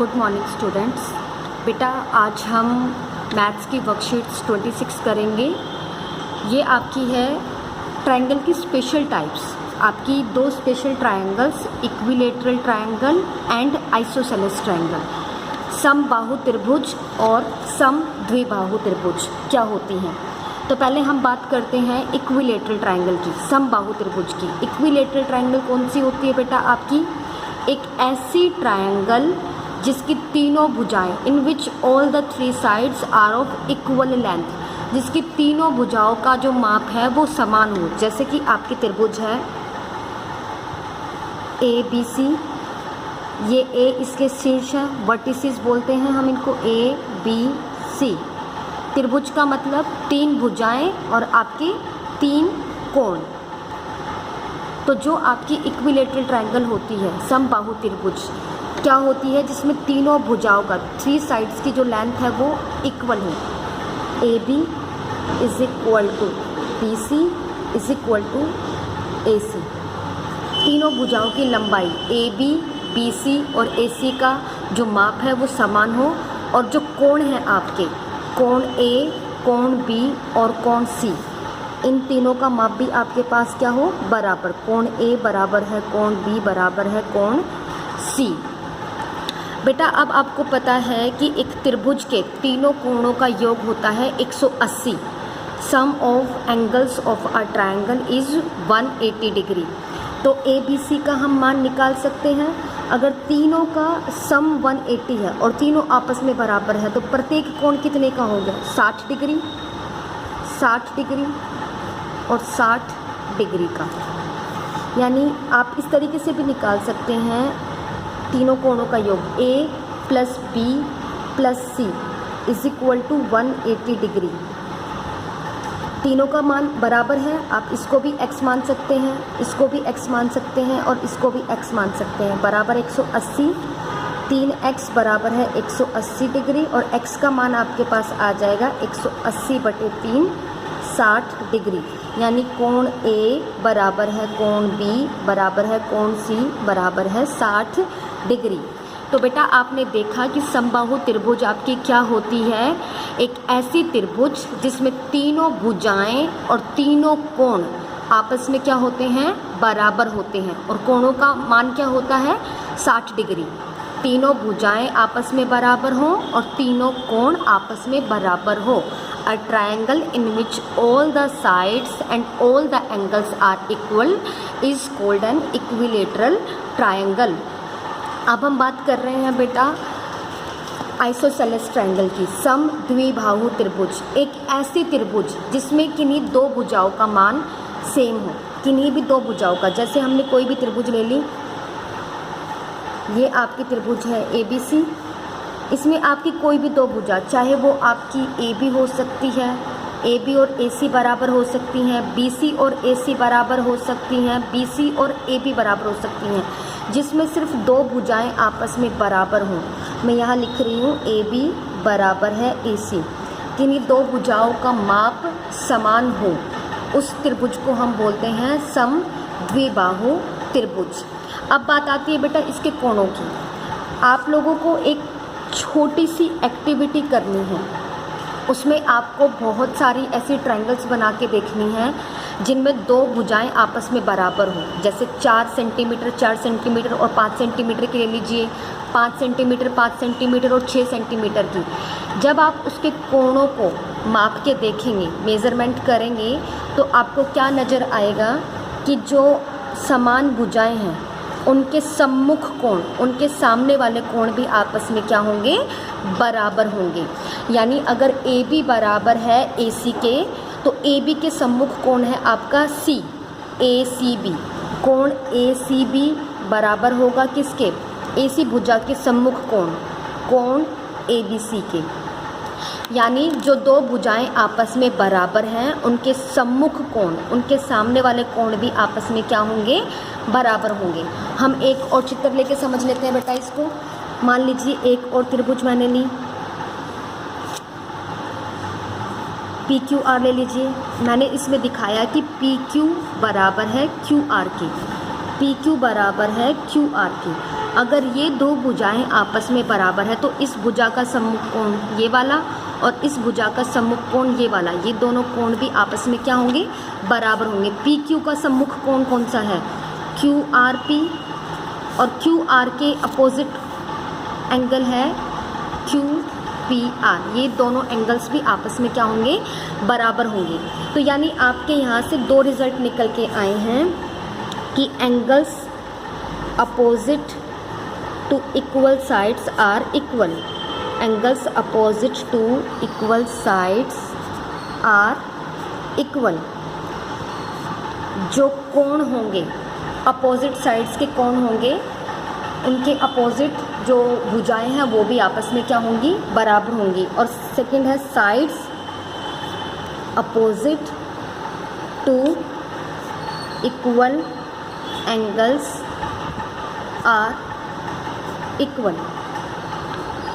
Good morning students. बेटा आज हम मैथ्स की वर्कशीट्स 26 करेंगे। ये आपकी है ट्रायंगल की स्पेशल टाइप्स। आपकी दो special triangles, equilateral triangle and isosceles triangle, समबाहु त्रिभुज और समद्विबाहु त्रिभुज क्या होती हैं। तो पहले हम बात करते हैं इक्विलेटरल ट्रायंगल की, समबाहु त्रिभुज की। इक्विलेटरल ट्रायंगल कौन सी होती है बेटा? आपकी एक ऐसी ट्रायंगल जिसकी तीनों भुजाएं, in which all the three sides are of equal length, जिसकी तीनों भुजाओं का जो माप है वो समान हो। जैसे कि आपकी त्रिभुज है ए बी सी, ये ए इसके शीर्ष है, वर्टिसेस बोलते हैं हम इनको, ए बी सी। त्रिभुज का मतलब तीन भुजाएं और आपके तीन कोण। तो जो आपकी इक्विलेटरल ट्रायंगल होती है, समबाहु त्रिभुज क्या होती है? जिसमें तीनों भुजाओं का, थ्री साइड्स की जो लेंथ है वो इक्वल है। A B is equal to B C is equal to A C. तीनों भुजाओं की लंबाई ए बी सी और ए सी का जो माप है वो समान हो, और जो कोण है आपके, कोण ए, कोण बी और कोण सी, इन तीनों का माप भी आपके पास क्या हो? बराबर। कोण ए बराबर है कोण बी बराबर है कोण सी। बेटा अब आपको पता है कि एक त्रिभुज के तीनों कोणों का योग होता है 180। Sum of angles of a triangle is 180 degree. तो ए बी सी का हम मान निकाल सकते हैं। अगर तीनों का सम 180 है और तीनों आपस में बराबर है, तो प्रत्येक कोण कितने का हो गया? 60 डिग्री, 60 डिग्री और 60 डिग्री का। यानी आप इस तरीके से भी निकाल सकते हैं तीनों कोणों का योग, A plus B plus C is equal to 180 degree. तीनों का मान बराबर है, आप इसको भी x मान सकते हैं, इसको भी x मान सकते हैं और इसको भी x मान सकते हैं। बराबर 180, 3x बराबर है 180 डिग्री और x का मान आपके पास आ जाएगा 180/3 60 डिग्री। यानी कोण ए बराबर है कोण बी बराबर है कोण सी बराबर है 60 डिग्री। तो बेटा आपने देखा कि समबाहु त्रिभुज आपकी क्या होती है? एक ऐसी त्रिभुज जिसमें तीनों भुजाएं और तीनों कोण आपस में क्या होते हैं? बराबर होते हैं, और कोणों का मान क्या होता है? 60 डिग्री। तीनों भुजाएं आपस में बराबर हों और तीनों कोण आपस में बराबर हो। A triangle in which all the sides and all the angles are equal is called an equilateral triangle। अब हम बात कर रहे हैं बेटा आइसोसेलेस ट्रायंगल की, समद्विबाहु त्रिभुज। एक ऐसी त्रिभुज जिसमें किन्हीं दो भुजाओं का मान सेम हो, किन्हीं भी दो भुजाओं का। जैसे हमने कोई भी त्रिभुज ले ली, ये आपकी त्रिभुज है ए बी सी, इसमें आपकी कोई भी दो भुजा, चाहे वो आपकी ए बी हो सकती है, ए बी और ए सी बराबर हो सकती हैं, बी सी और ए सी बराबर हो सकती हैं, बी सी और ए बी बराबर हो सकती हैं, जिसमें सिर्फ दो भुजाएं आपस में बराबर हों। मैं यहाँ लिख रही हूँ ए बी बराबर है ए सी। किन्हीं दो भुजाओं का माप समान हो, उस त्रिभुज को हम बोलते हैं समद्विबाहु त्रिभुज। अब बात आती है बेटा इसके कोणों की। आप लोगों को एक छोटी सी एक्टिविटी करनी है, उसमें आपको बहुत सारी ऐसी ट्रायंगल्स बना के देखनी है जिनमें दो भुजाएं आपस में बराबर हो। जैसे 4 सेंटीमीटर और 5 सेंटीमीटर की ले लीजिए, 5 सेंटीमीटर और 6 सेंटीमीटर की। जब आप उसके कोणों को माप के देखेंगे, मेज़रमेंट करेंगे, तो आपको क्या नज़र आएगा कि जो समान भुजाएं हैं उनके सम्मुख कोण, उनके सामने वाले कोण भी आपस में क्या होंगे? बराबर होंगे। यानी अगर ए बी बराबर है ए सी के, तो ए बी के सम्मुख कोण है आपका सी, ए सी बी। कोण ए सी बी बराबर होगा किसके? ए सी भुजा के सम्मुख कोण, कोण ए बी सी के। यानी जो दो भुजाएं आपस में बराबर हैं, उनके सम्मुख कोण, उनके सामने वाले कोण भी आपस में क्या होंगे? बराबर होंगे। हम एक और चित्र लेके समझ लेते हैं बेटा इसको। मान लीजिए एक और त्रिभुज मैंने ली, पी क्यू आर ले लीजिए। मैंने इसमें दिखाया कि पी क्यू बराबर है क्यू आर के, पी क्यू बराबर है क्यू आर के। अगर ये दो भुजाएं आपस में बराबर है तो इस भुजा का सम्मुख कोण ये वाला और इस भुजा का सम्मुख कोण ये वाला, ये दोनों कोण भी आपस में क्या होंगे, बराबर होंगे। पी क्यू का सम्मुख कोण कौन सा है, क्यू आर पी, और क्यू आर के अपोजिट एंगल है क्यू पी आर, ये दोनों एंगल्स भी आपस में क्या होंगे, बराबर होंगे। तो यानी आपके यहाँ से दो रिजल्ट निकल के आए हैं कि angles opposite to equal sides are equal, angles opposite to equal sides are equal. जो कोण होंगे, अपोजिट साइड्स के कोण होंगे, उनके अपोजिट जो भुजाएं हैं वो भी आपस में क्या होंगी, बराबर होंगी। और सेकंड है sides opposite to equal angles are equal,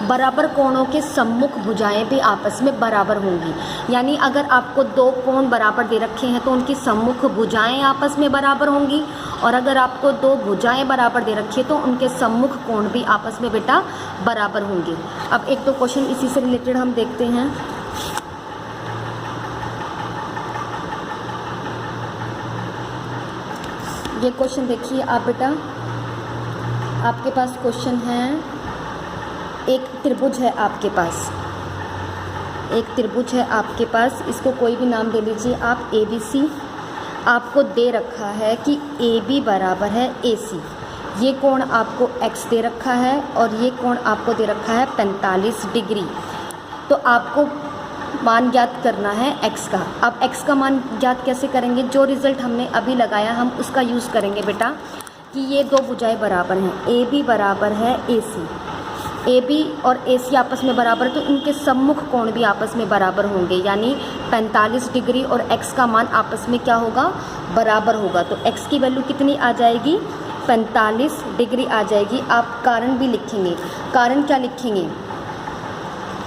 बराबर कोणों के सम्मुख भुजाएं भी आपस में बराबर होंगी। यानी अगर आपको दो कोण बराबर दे रखे हैं तो उनकी सम्मुख भुजाएं आपस में बराबर होंगी, और अगर आपको दो भुजाएं बराबर दे रखी है तो उनके सम्मुख कोण भी आपस में बेटा बराबर होंगे। अब एक दो क्वेश्चन इसी से रिलेटेड हम देखते हैं। ये क्वेश्चन देखिए आप बेटा, आपके पास क्वेश्चन है, एक त्रिभुज है आपके पास, एक त्रिभुज है आपके पास, इसको कोई भी नाम दे लीजिए आप, ए बी सी। आपको दे रखा है कि ए बी बराबर है ए सी, ये कोण आपको x दे रखा है और ये कोण आपको दे रखा है 45 डिग्री। तो आपको मान ज्ञात करना है x का। अब x का मान ज्ञात कैसे करेंगे, जो रिज़ल्ट हमने अभी लगाया हम उसका यूज़ करेंगे बेटा, कि ये दो भुजाएं बराबर हैं, ए बी बराबर है ए सी, ए बी और ए सी आपस में बराबर, तो इनके सम्मुख कोण भी आपस में बराबर होंगे, यानी 45 डिग्री और x का मान आपस में क्या होगा, बराबर होगा। तो x की वैल्यू कितनी आ जाएगी, 45 डिग्री आ जाएगी। आप कारण भी लिखेंगे, कारण क्या लिखेंगे,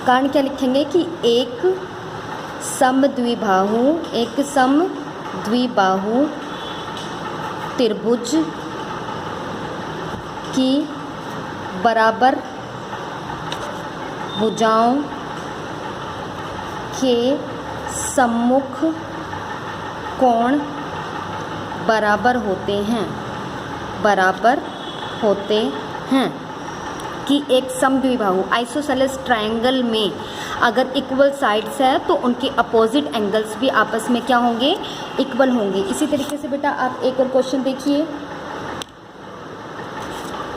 कारण क्या लिखेंगे कि एक समद्विबाहु त्रिभुज की बराबर भुजाओं के सम्मुख कोण बराबर होते हैं, बराबर होते हैं। कि एक समद्विबाहु आइसोसेलेस ट्रायंगल में अगर इक्वल साइड्स है तो उनके अपोजिट एंगल्स भी आपस में क्या होंगे, इक्वल होंगे। इसी तरीके से बेटा आप एक और क्वेश्चन देखिए,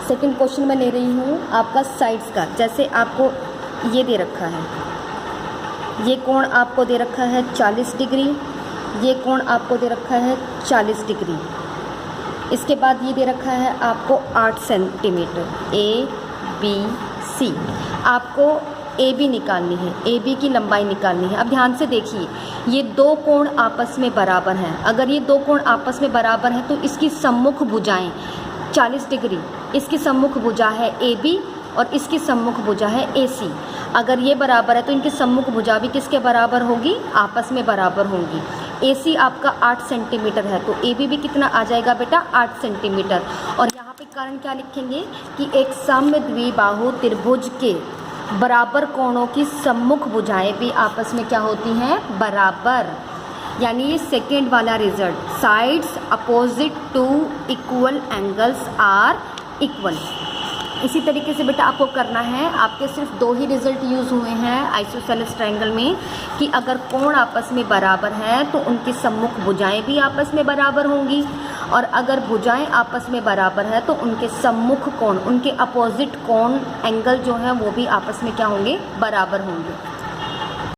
सेकंड क्वेश्चन मैं ले रही हूँ आपका साइड्स का। जैसे आपको ये दे रखा है, ये कोण आपको दे रखा है 40 डिग्री, ये कोण आपको दे रखा है 40 डिग्री, इसके बाद ये दे रखा है आपको 8 सेंटीमीटर, ए बी सी। आपको ए बी निकालनी है, ए बी की लंबाई निकालनी है। अब ध्यान से देखिए, ये दो कोण आपस में बराबर हैं। अगर ये दो कोण आपस में बराबर हैं तो इसकी सम्मुख भुजाएं 40 डिग्री, इसकी सम्मुख भुजा है ए बी और इसकी सम्मुख भुजा है ए सी। अगर ये बराबर है तो इनकी सम्मुख भुजा भी किसके बराबर होगी, आपस में बराबर होंगी। ए सी आपका 8 सेंटीमीटर है तो ए बी भी कितना आ जाएगा बेटा, 8 सेंटीमीटर। और यहाँ पे कारण क्या लिखेंगे कि एक समद्विबाहु त्रिभुज के बराबर कोणों की सम्मुख भुजाएं भी आपस में क्या होती हैं, बराबर। यानी ये सेकेंड वाला result, sides opposite to equal angles are equal. इसी तरीके से बेटा आपको करना है, आपके सिर्फ दो ही रिजल्ट यूज़ हुए हैं आइसोसेलेस ट्रायंगल में, कि अगर कोण आपस में बराबर हैं तो उनकी सम्मुख भुजाएं भी आपस में बराबर होंगी, और अगर भुजाएं आपस में बराबर है तो उनके सम्मुख कोण, उनके अपोजिट कोण एंगल जो है वो भी आपस में क्या होंगे, बराबर होंगे।